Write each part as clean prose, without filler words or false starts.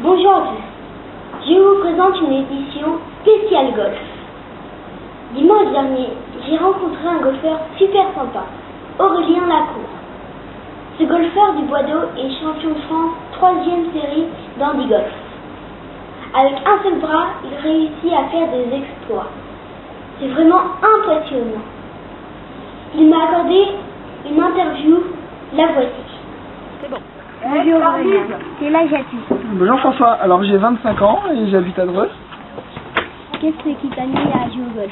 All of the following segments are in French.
Bonjour à tous, je vous présente une édition spéciale golf. Dimanche dernier, j'ai rencontré un golfeur super sympa, Aurélien Lacour. Ce golfeur du Bois d'Eau est champion de France 3e série d'Handy Golf. Avec un seul bras, il réussit à faire des exploits. C'est vraiment impressionnant. Il m'a accordé une interview, la voici. C'est bon. Bonjour Aurélien, quel âge as-tu? Bonjour François, alors j'ai 25 ans et j'habite à Dreux. Qu'est-ce qui t'a mis à jouer au golf?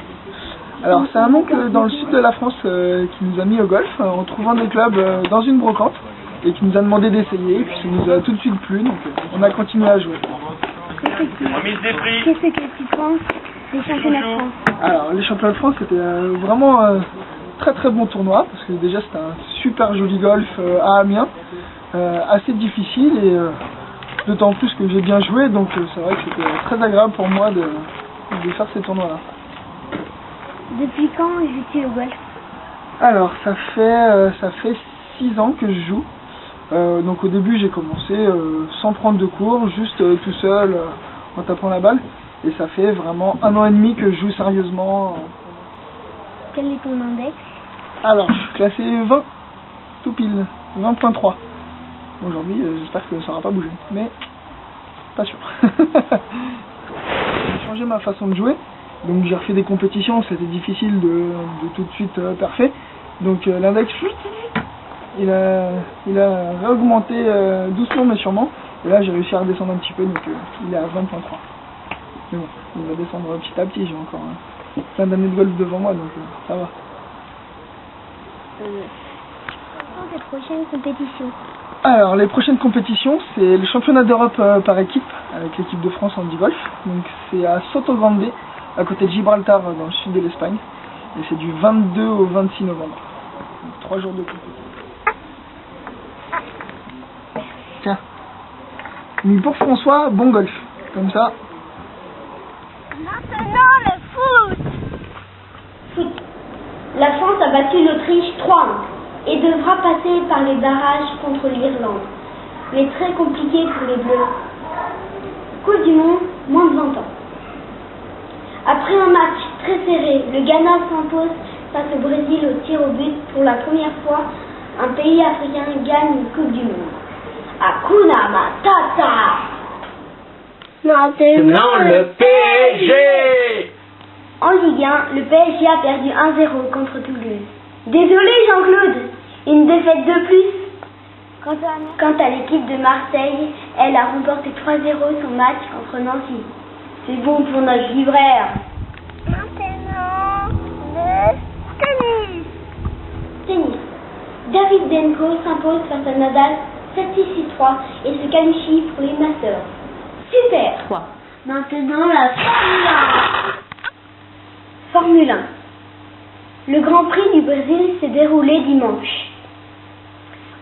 Alors c'est un oncle dans le sud de la France qui nous a mis au golf en trouvant des clubs dans une brocante et qui nous a demandé d'essayer et puis ça nous a tout de suite plu donc on a continué à jouer. Qu'est-ce que tu penses des championnats de France? Alors les championnats de France c'était vraiment très très bon tournoi parce que déjà c'était un super joli golf à Amiens, assez difficile et d'autant plus que j'ai bien joué donc c'est vrai que c'était très agréable pour moi de faire ces tournois là. Depuis quand joues-tu au golf? Alors ça fait 6 ans que je joue. Donc au début j'ai commencé sans prendre de cours, juste tout seul en tapant la balle. Et ça fait vraiment 1 an et demi que je joue sérieusement. Quel est ton index? Alors je suis classé 20, tout pile, 20.3. Aujourd'hui j'espère que ça n'aura pas bougé, mais pas sûr. J'ai changé ma façon de jouer. Donc j'ai refait des compétitions, c'était difficile de tout de suite parfait. Donc l'index, il a réaugmenté doucement mais sûrement. Et là j'ai réussi à redescendre un petit peu, donc il est à 20.3. Mais bon, il va descendre petit à petit, j'ai encore plein d'années de golf devant moi, donc ça va. Quelles sont tes prochaines compétitions? Alors les prochaines compétitions, c'est le championnat d'Europe par équipe, avec l'équipe de France Handy Golf. Donc c'est à Sotogrande, à côté de Gibraltar, dans le sud de l'Espagne. Et c'est du 22 au 26 novembre. Donc, 3 jours de compétition. Tiens. Mais pour François, bon golf. Comme ça. Maintenant le foot. La France a battu l'Autriche 3-1 et devra passer par les barrages contre l'Irlande. Mais très compliqué pour les Bleus. Coupe du Monde, moins de 20 ans. Après un match très serré, le Ghana s'impose face au Brésil au tir au but. Pour la première fois, un pays africain gagne une Coupe du Monde. Hakuna Matata. Maintenant le PSG. En Ligue 1, le PSG a perdu 1-0 contre Toulouse. Désolé Jean-Claude, une défaite de plus. Quant à l'équipe de Marseille, elle a remporté 3-0 son match contre Nancy. C'est bon pour notre livraire. Maintenant, le tennis. Tennis. David Denko s'impose face à Nadal 7-6-6-3 et se qualifie pour les Masters. Super. Maintenant la Formule 1. Le Grand Prix du Brésil s'est déroulé dimanche.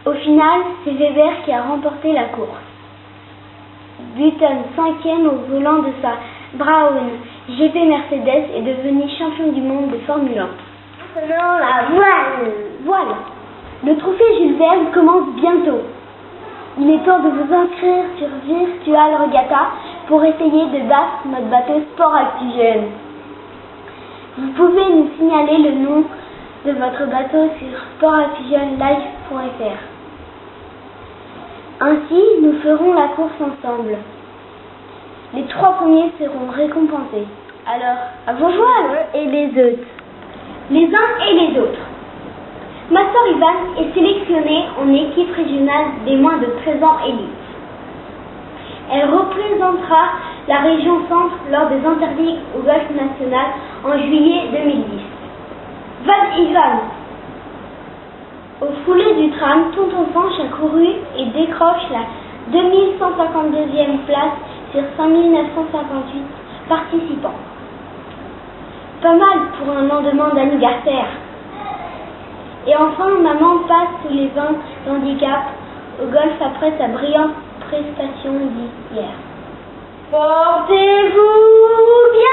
Au final, c'est Weber qui a remporté la course. Button, 5e au volant de sa Brown GP Mercedes, est devenu champion du monde de Formule 1. Maintenant la voile. Le trophée Jules Verne commence bientôt. Il est temps de vous inscrire sur Virtual Regatta pour essayer de battre notre bateau Sport Actigen. Vous pouvez nous signaler le nom de votre bateau sur sportactigenlive.fr. Ainsi, nous ferons la course ensemble. Les 3 premiers seront récompensés. Alors, à vos voiles et les autres. Les uns et les autres. Ma sœur Ivan est sélectionnée en équipe régionale des moins de 13 ans élite. Elle représentera la région centre lors des interdits au golf national en juillet 2010. Van Ivan. Au foulée du tram, Tonton Fanch a couru et décroche la 2152e place sur 5958 participants. Pas mal pour un lendemain d'anniversaire. Et enfin, maman passe sous les 20 d'handicap au golf après sa brillante prestation d'hier. Portez-vous bien!